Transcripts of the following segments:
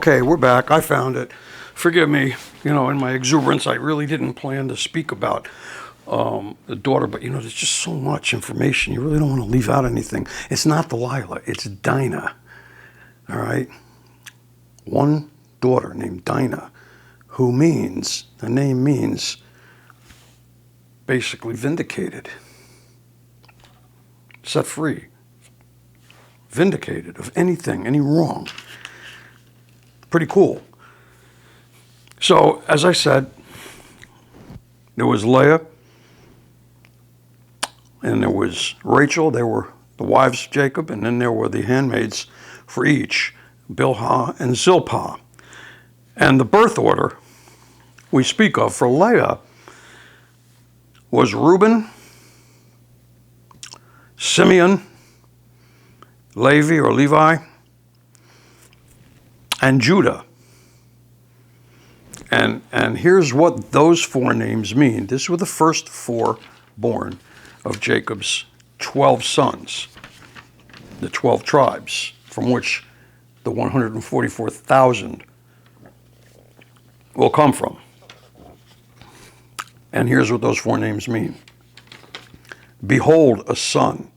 Okay, we're back. I found it. Forgive me. In my exuberance, I really didn't plan to speak about the daughter, but there's just so much information. You really don't want to leave out anything. It's not Delilah, it's Dinah. All right? One daughter named Dinah, the name means basically vindicated, set free, vindicated of anything, any wrong. Pretty cool. So, as I said, there was Leah and there was Rachel. They were the wives of Jacob, and then there were the handmaids for each, Bilhah and Zilpah. And the birth order we speak of for Leah was Reuben, Simeon, Levi or Levi, and Judah. And here's what those four names mean. These were the first four born of Jacob's 12 sons, the 12 tribes, from which the 144,000 will come from. And here's what those four names mean. Behold, a son.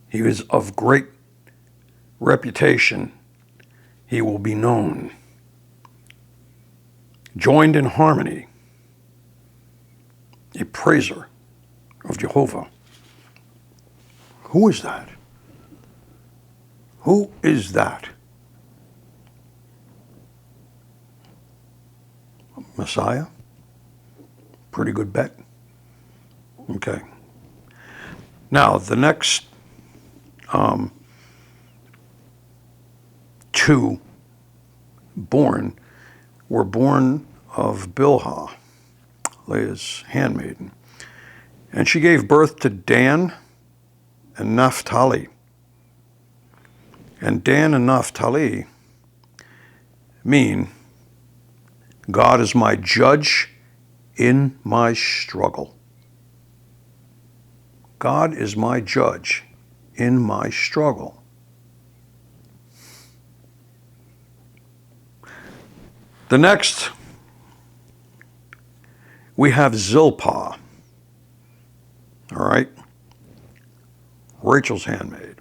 He is of great reputation. He will be known. Joined in harmony. A praiser of Jehovah. Who is that? Who is that? Messiah? Pretty good bet. Okay. Now, the next two were born of Bilhah, Leah's handmaiden. And she gave birth to Dan and Naphtali. And Dan and Naphtali mean, God is my judge in my struggle. God is my judge in my struggle. The next, we have Zilpah, all right? Rachel's handmaid.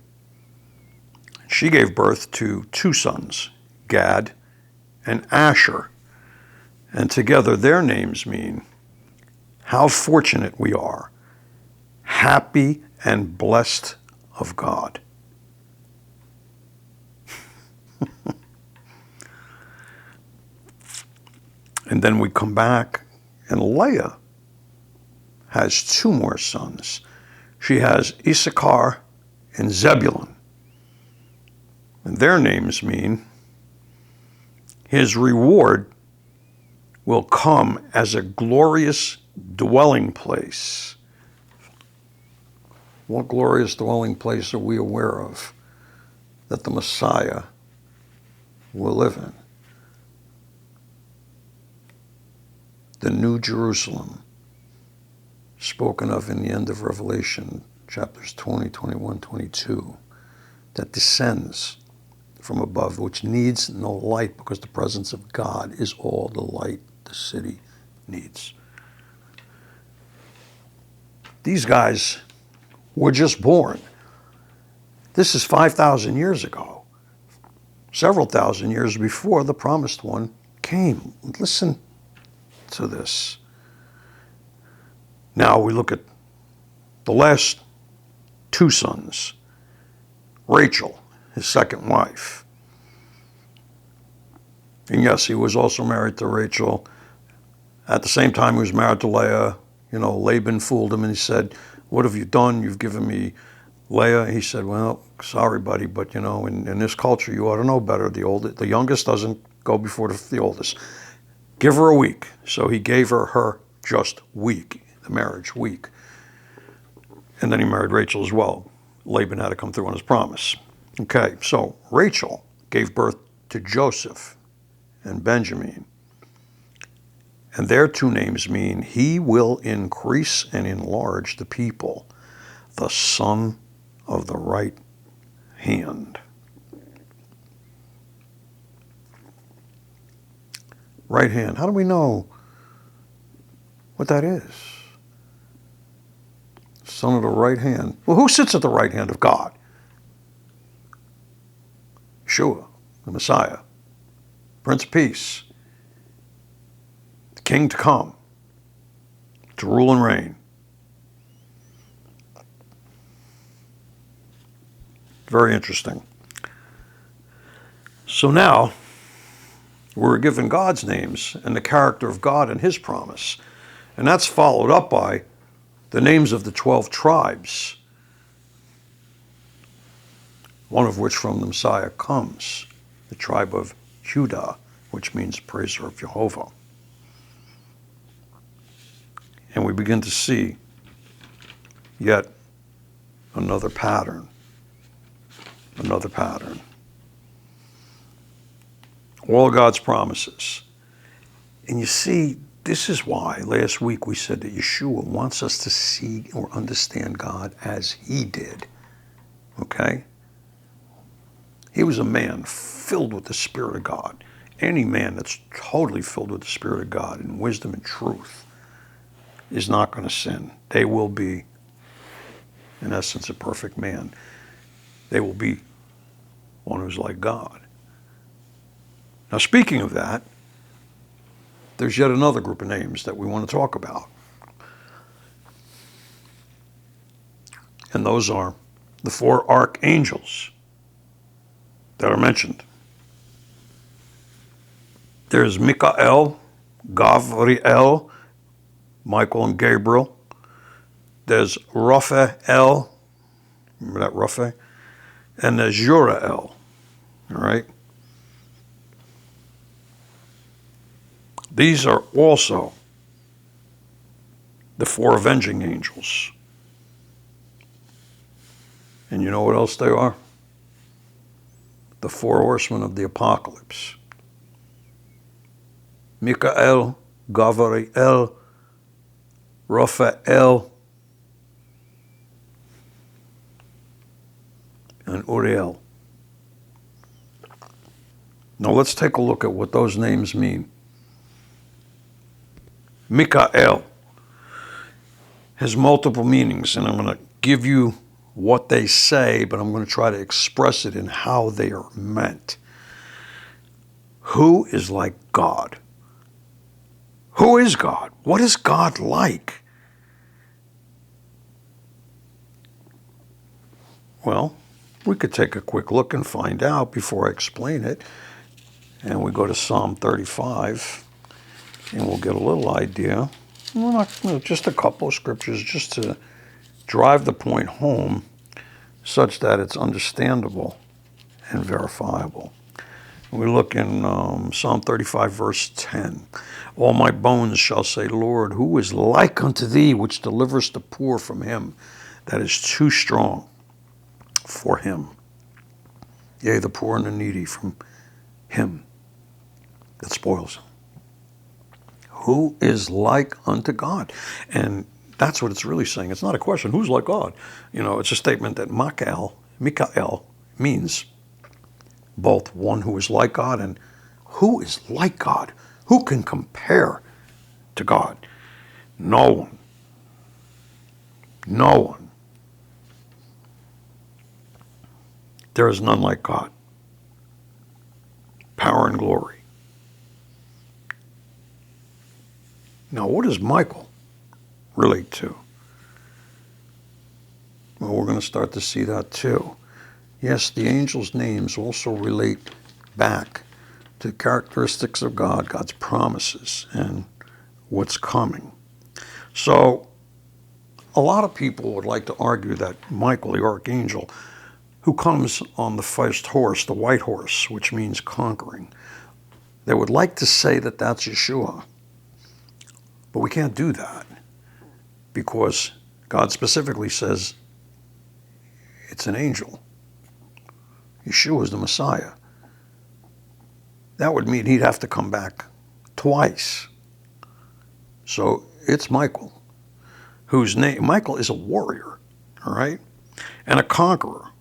She gave birth to two sons, Gad and Asher. And together their names mean, how fortunate we are, happy and blessed of God. And then we come back, and Leah has two more sons. She has Issachar and Zebulun. And their names mean, his reward will come as a glorious dwelling place. What glorious dwelling place are we aware of that the Messiah will live in? The New Jerusalem, spoken of in the end of Revelation, chapters 20, 21, 22, that descends from above, which needs no light because the presence of God is all the light the city needs. These guys were just born. This is 5,000 years ago, several thousand years before the promised one came. Listen to this. Now we look at the last two sons. Rachel, his second wife. And yes, he was also married to Rachel. At the same time, he was married to Leah. Laban fooled him and he said, what have you done? You've given me Leah. He said, well, sorry, buddy, but in this culture, you ought to know better. The youngest doesn't go before the oldest. Give her a week. So he gave her just week, the marriage week. And then he married Rachel as well. Laban had to come through on his promise. Okay, so Rachel gave birth to Joseph and Benjamin. And their two names mean, he will increase and enlarge the people, the son of the right hand. right hand. How do we know what that is? Son of the right hand. Well, who sits at the right hand of God? Yeshua, the Messiah, Prince of Peace, the King to come, to rule and reign. Very interesting. So now, we're given God's names and the character of God and his promise. And that's followed up by the names of the 12 tribes, one of which from the Messiah comes, the tribe of Judah, which means praiser of Jehovah. And we begin to see yet another pattern. Another pattern. All God's promises. And you see, this is why last week we said that Yeshua wants us to see or understand God as he did. Okay? He was a man filled with the Spirit of God. Any man that's totally filled with the Spirit of God and wisdom and truth is not going to sin. They will be, in essence, a perfect man. They will be one who's like God. Now, speaking of that, there's yet another group of names that we want to talk about. And those are the 4 archangels that are mentioned. There's Michael, Gabriel, Michael and Gabriel. There's Raphael, remember that Raphael? And there's Uriel, all right? These are also the 4 avenging angels. And you know what else they are? The 4 horsemen of the apocalypse. Michael, Gabriel, Raphael, and Uriel. Now let's take a look at what those names mean. Michael has multiple meanings, and I'm going to give you what they say, but I'm going to try to express it in how they are meant. Who is like God? Who is God? What is God like? Well, we could take a quick look and find out before I explain it. And we go to Psalm 35, and we'll get a little idea. We're not, just a couple of scriptures just to drive the point home such that it's understandable and verifiable. We look in Psalm 35, verse 10. All my bones shall say, Lord, who is like unto thee, which delivers the poor from him that is too strong for him? Yea, the poor and the needy from him that spoils him. Who is like unto God? And that's what it's really saying. It's not a question, who's like God? It's a statement that Michael means both one who is like God and who is like God. Who can compare to God? No one. No one. There is none like God. Power and glory. Now, what does Michael relate to? Well, we're going to start to see that too. Yes, the angels' names also relate back to characteristics of God, God's promises, and what's coming. So, a lot of people would like to argue that Michael, the archangel, who comes on the first horse, the white horse, which means conquering, they would like to say that that's Yeshua. But we can't do that because God specifically says it's an angel. Yeshua is the Messiah. That would mean he'd have to come back twice. So it's Michael, whose name, Michael is a warrior, all right, and a conqueror.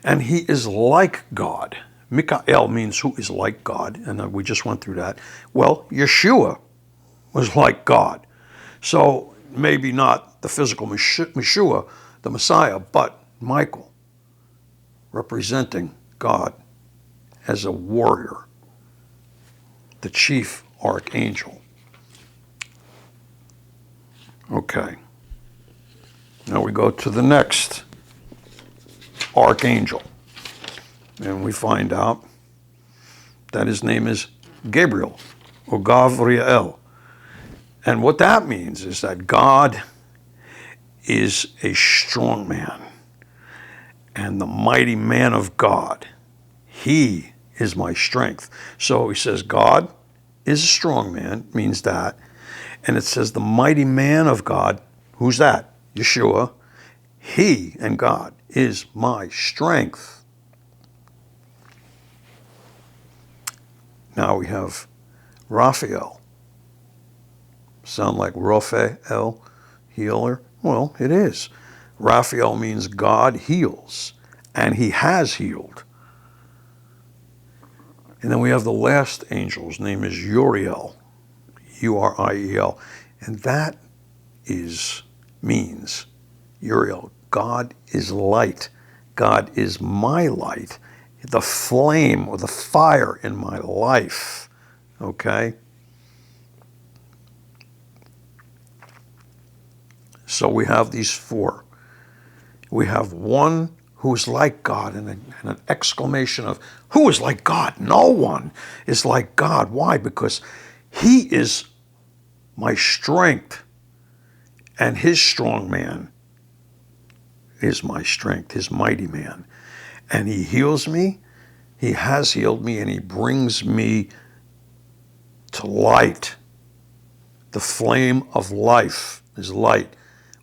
And he is like God, Mikael means who is like God, and we just went through that. Well, Yeshua was like God. So maybe not the physical Yeshua, the Messiah, but Michael, representing God as a warrior, the chief archangel. Okay. Now we go to the next archangel, and we find out that his name is Gabriel, or Gavriel. And what that means is that God is a strong man and the mighty man of God. He is my strength. So he says God is a strong man, means that. And it says the mighty man of God, who's that? Yeshua. He and God is my strength. Now we have Raphael. Sound like Raphael, healer? Well, it is. Raphael means God heals, and he has healed. And then we have the last angel's name is Uriel, Uriel, and that means Uriel. God is light. God is my light, the flame or the fire in my life. Okay? So we have these four. We have one who is like God, and an exclamation of, who is like God? No one is like God. Why? Because he is my strength, and his strong man is my strength, his mighty man. And he heals me, he has healed me, and he brings me to light. The flame of life is light.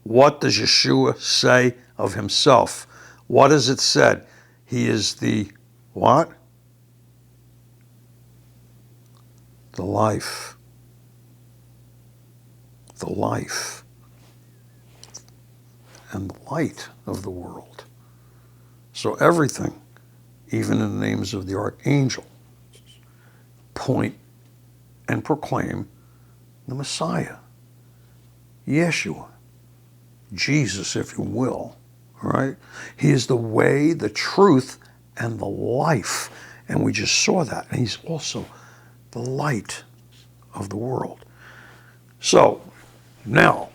What does Yeshua say of himself? What is it said? He is the what? The life. The life and the light of the world. So everything, even in the names of the archangel, point and proclaim the Messiah, Yeshua, Jesus, if you will. All right? He is the way, the truth, and the life. And we just saw that. And he's also the light of the world. So now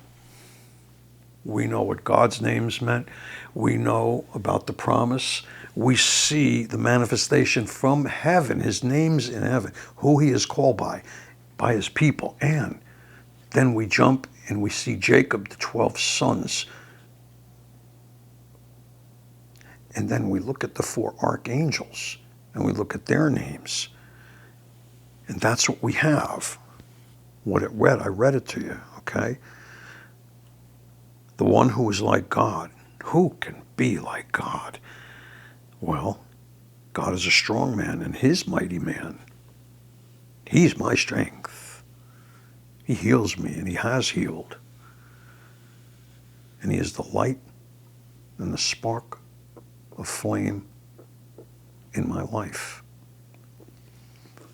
we know what God's names meant. We know about the promise. We see the manifestation from heaven, his names in heaven, who he is called by his people. And then we jump and we see Jacob, the 12 sons. And then we look at the four archangels and we look at their names. And that's what we have. What it read, I read it to you, okay? The one who is like God. Who can be like God? Well, God is a strong man and his mighty man. He's my strength. He heals me and he has healed. And he is the light and the spark of flame in my life.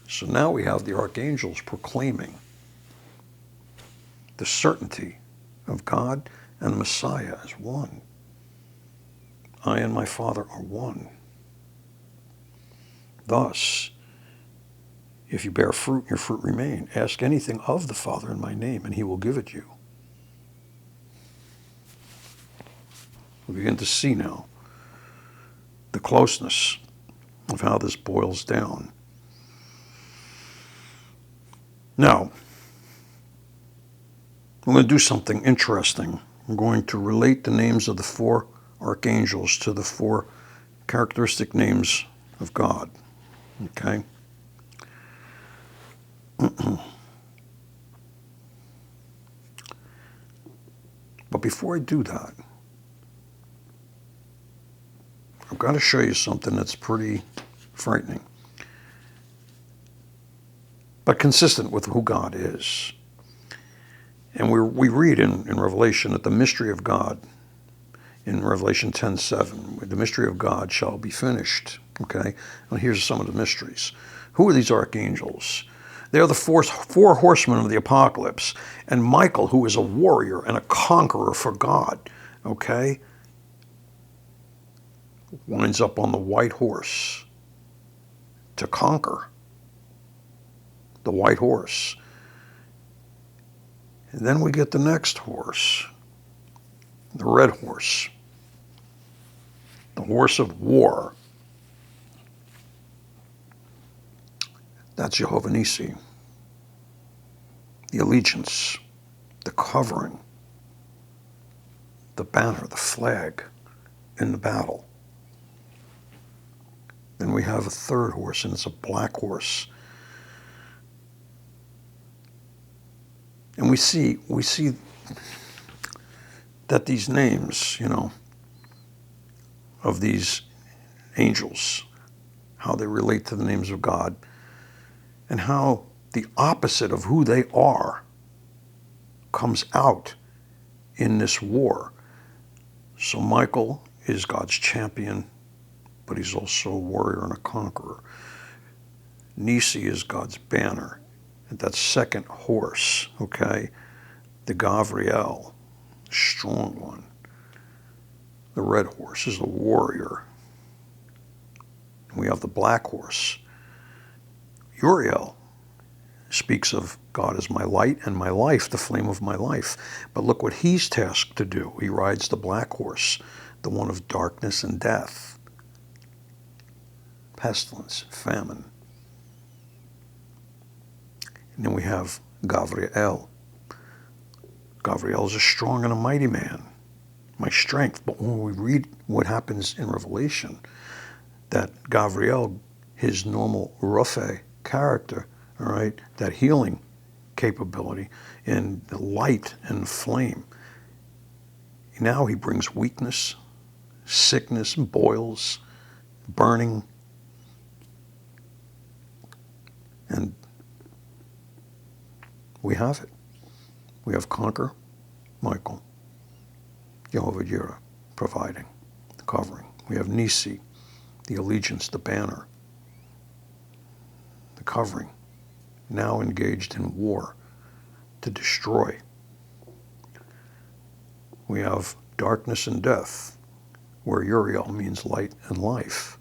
So now we have the archangels proclaiming the certainty of God and the Messiah as one. I and my Father are one. Thus, if you bear fruit, your fruit remain. Ask anything of the Father in my name, and he will give it you. We begin to see now the closeness of how this boils down. Now, I'm going to do something interesting. I'm going to relate the names of the four archangels to the four characteristic names of God. Okay? But before I do that, I've got to show you something that's pretty frightening, but consistent with who God is. And we read in Revelation that the mystery of God, in Revelation 10:7, the mystery of God shall be finished. Okay? And here's some of the mysteries. Who are these archangels? They're the four horsemen of the apocalypse. And Michael, who is a warrior and a conqueror for God, okay, winds up on the white horse to conquer. The white horse. And then we get the next horse, the red horse, the horse of war. That's Jehovah Nissi. The allegiance, the covering, the banner, the flag in the battle. Then we have a third horse, and it's a black horse. And we see that these names, of these angels, how they relate to the names of God, and how the opposite of who they are comes out in this war. So Michael is God's champion, but he's also a warrior and a conqueror. Nissi is God's banner, and that second horse, okay, the Gavriel, strong one. The red horse is the warrior. And we have the black horse. Uriel speaks of God as my light and my life, the flame of my life. But look what he's tasked to do. He rides the black horse, the one of darkness and death, pestilence, famine. And then we have Gavriel. Gavriel is a strong and a mighty man, my strength. But when we read what happens in Revelation, that Gavriel, his normal Rapha character, all right, that healing capability in the light and flame, now he brings weakness, sickness, boils, burning, and we have it. We have conquer, Michael, Jehovah Jireh, providing, the covering. We have Nissi, the allegiance, the banner, the covering, now engaged in war to destroy. We have darkness and death, where Uriel means light and life.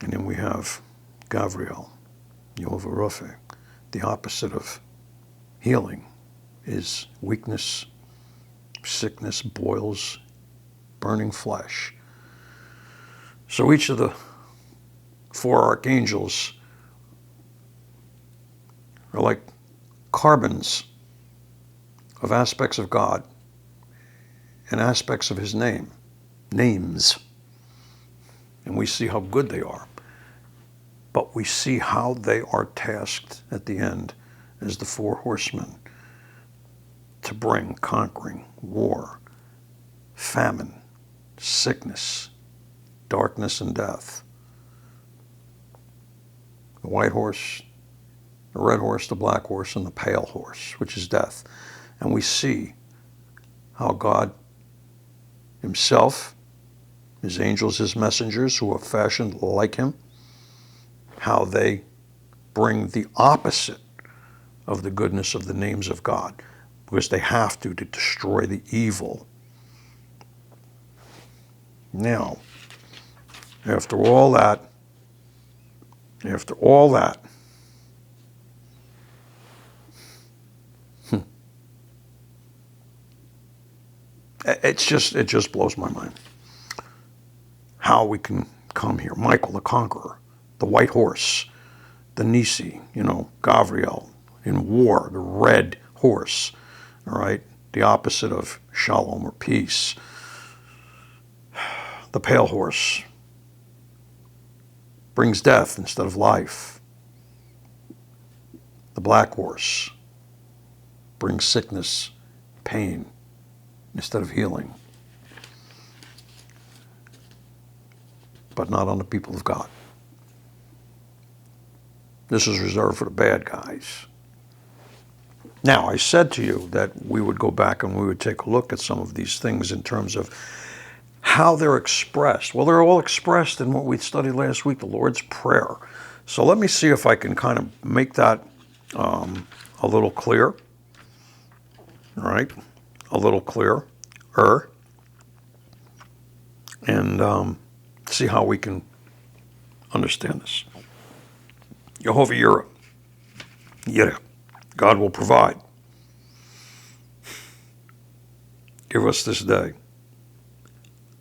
And then we have Gavriel, Jehovah Rapha. The opposite of healing is weakness, sickness, boils, burning flesh. So each of the four archangels are like carbons of aspects of God and aspects of his names. And we see how good they are. But we see how they are tasked at the end as the four horsemen to bring conquering, war, famine, sickness, darkness, and death. The white horse, the red horse, the black horse, and the pale horse, which is death. And we see how God himself, his angels, his messengers, who are fashioned like him, how they bring the opposite of the goodness of the names of God, because they have to destroy the evil. Now, after all that, it just blows my mind how we can come here. Michael the Conqueror, the white horse, the Nissi, Gavriel in war, the red horse, all right, the opposite of shalom or peace. The pale horse brings death instead of life. The black horse brings sickness, pain, instead of healing. But not on the people of God. This is reserved for the bad guys. Now, I said to you that we would go back and we would take a look at some of these things in terms of how they're expressed. Well, they're all expressed in what we studied last week, the Lord's Prayer. So let me see if I can kind of make that a little clear. All right, a little clearer, and see how we can understand this. Jehovah Yireh, Yireh, God will provide. Give us this day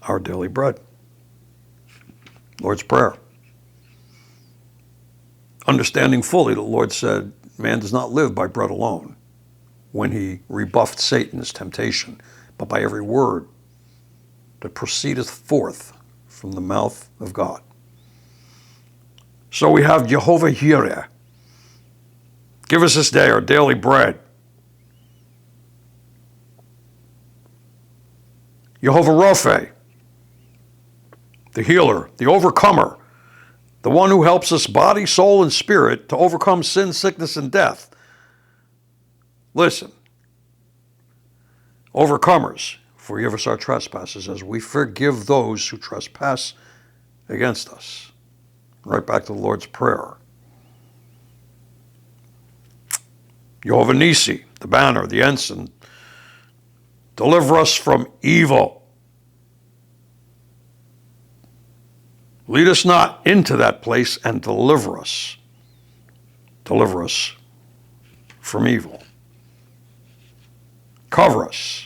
our daily bread. Lord's Prayer. Understanding fully, the Lord said, man does not live by bread alone, when he rebuffed Satan's temptation, but by every word that proceedeth forth from the mouth of God. So we have Jehovah Yireh. Give us this day our daily bread. Jehovah Rophe, the healer, the overcomer, the one who helps us body, soul, and spirit to overcome sin, sickness, and death. Listen, overcomers, forgive us our trespasses as we forgive those who trespass against us. Right back to the Lord's Prayer. Jehovah Nisi, the banner, the ensign, deliver us from evil. Lead us not into that place and deliver us. Deliver us from evil. Cover us.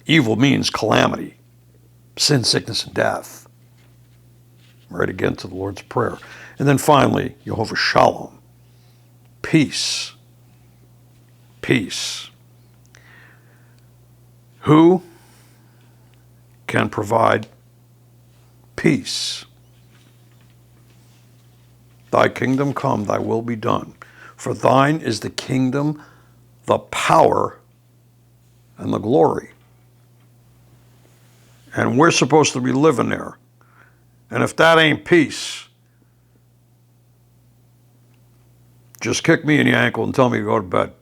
Evil means calamity, sin, sickness, and death. Right again to the Lord's Prayer. And then finally, Jehovah Shalom, peace. Peace. Who can provide peace? Thy kingdom come, thy will be done. For thine is the kingdom, the power, and the glory. And we're supposed to be living there. And if that ain't peace, just kick me in the ankle and tell me to go to bed.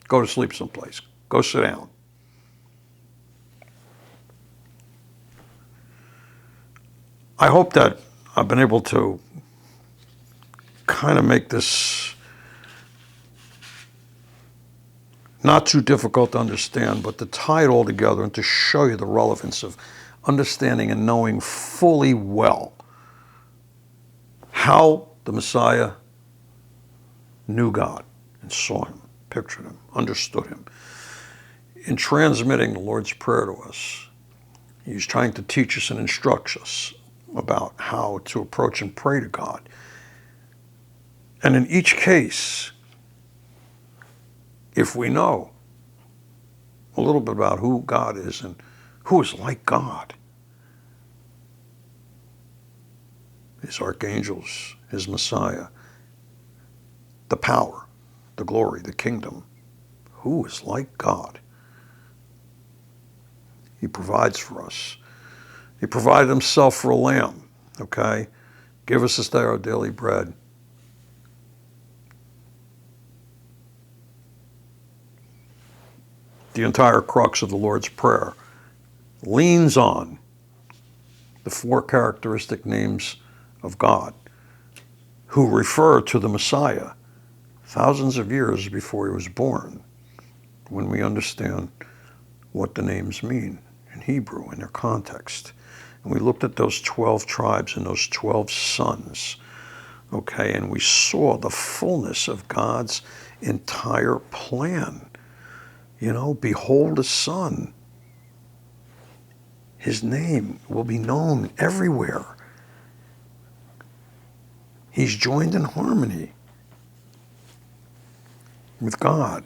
Go to sleep someplace. Go sit down. I hope that I've been able to kind of make this not too difficult to understand, but to tie it all together and to show you the relevance of understanding and knowing fully well how the Messiah knew God and saw him, pictured him, understood him. In transmitting the Lord's Prayer to us, he's trying to teach us and instruct us about how to approach and pray to God. And in each case, if we know a little bit about who God is and who is like God, his archangels, his Messiah, the power, the glory, the kingdom, who is like God? He provides for us. He provided himself for a lamb, okay? Give us this day our daily bread. The entire crux of the Lord's Prayer leans on the four characteristic names of God who refer to the Messiah thousands of years before he was born, when we understand what the names mean in Hebrew, in their context. And we looked at those 12 tribes and those 12 sons, okay, and we saw the fullness of God's entire plan. You know, behold a son. His name will be known everywhere. He's joined in harmony with God,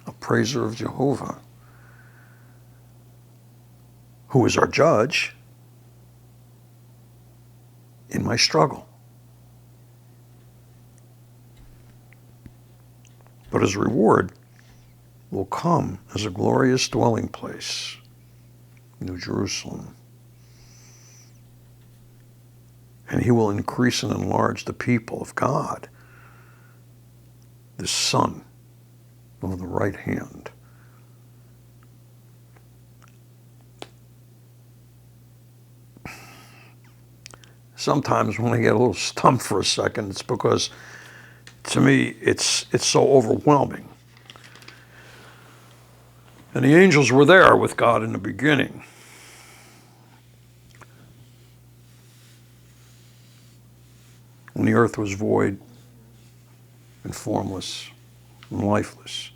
a praiser of Jehovah, who is our judge in my struggle. But his reward will come as a glorious dwelling place, New Jerusalem. And he will increase and enlarge the people of God. the Son of the right hand. Sometimes when I get a little stumped for a second, it's because, to me, it's so overwhelming. And the angels were there with God in the beginning. When the earth was void and formless and lifeless.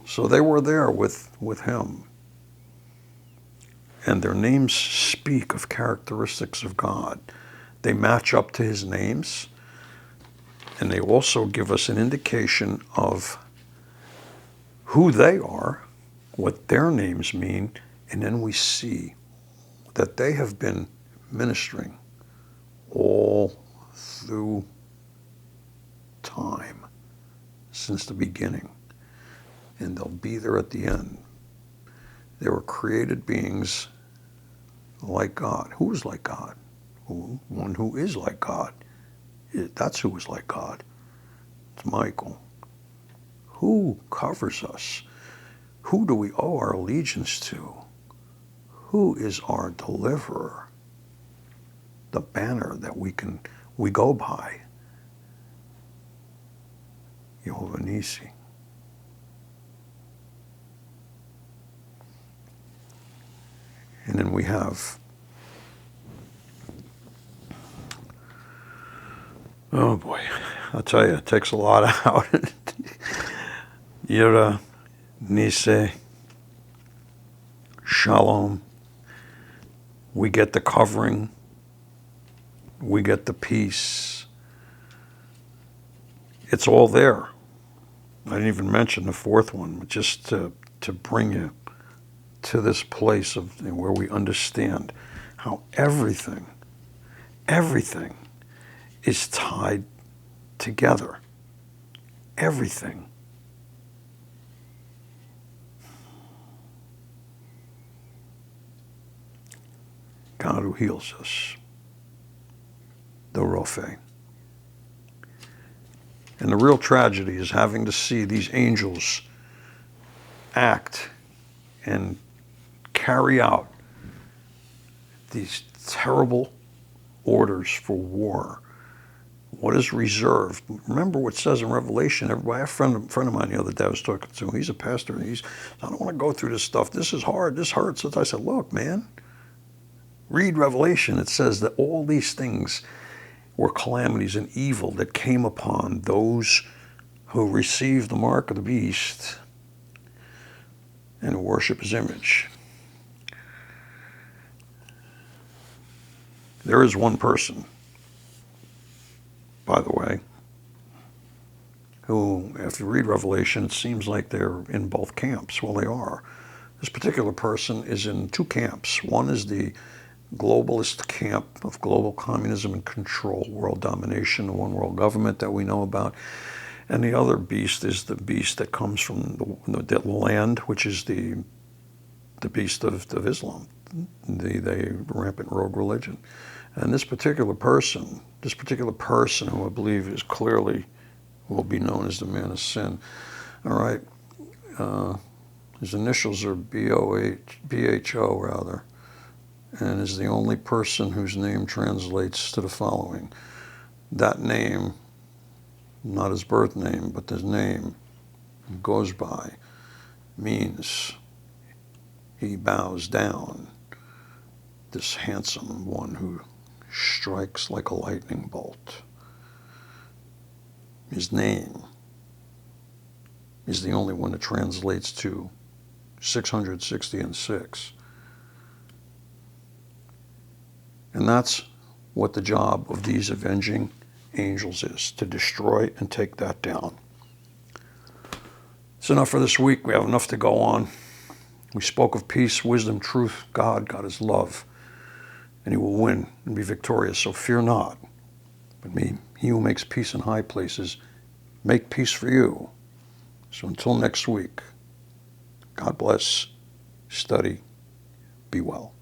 So they were there with him. And their names speak of characteristics of God. They match up to his names, and they also give us an indication of who they are, what their names mean, and then we see that they have been ministering all through time, since the beginning, and they'll be there at the end. They were created beings like God. Who is like God? One who is like God. That's who is like God. It's Michael. Who covers us? Who do we owe our allegiance to? Who is our deliverer? The banner that we go by. Jehovah Nissi. And then we have, oh boy, I'll tell you, it takes a lot out. Yira, Nissi, Shalom. We get the covering. We get the peace. It's all there. I didn't even mention the fourth one, but just to bring you to this place of where we understand how everything is tied together. Everything. God who heals us. The Rophe. And the real tragedy is having to see these angels act and carry out these terrible orders for war. What is reserved? Remember what it says in Revelation. Everybody, a friend of mine the other day I was talking to, he's a pastor, and I don't want to go through this stuff. This is hard. This hurts. I said, look, man, read Revelation. It says that all these things were calamities and evil that came upon those who received the mark of the beast and who worship his image. There is one person, by the way, who, if you read Revelation, it seems like they're in both camps. Well, they are. This particular person is in two camps. One is the globalist camp of global communism and control, world domination, the one world government that we know about. And the other beast is the beast that comes from the land, which is the beast of Islam, the rampant rogue religion. And this particular person who I believe is clearly will be known as the man of sin. All right, his initials are BHO rather, and is the only person whose name translates to the following. That name, not his birth name, but his name goes by, means he bows down, this handsome one who strikes like a lightning bolt. His name is the only one that translates to 660 and 6. And that's what the job of these avenging angels is, to destroy and take that down. It's enough for this week. We have enough to go on. We spoke of peace, wisdom, truth, God. God is love. And he will win and be victorious. So fear not. But he who makes peace in high places, make peace for you. So until next week, God bless, study, be well.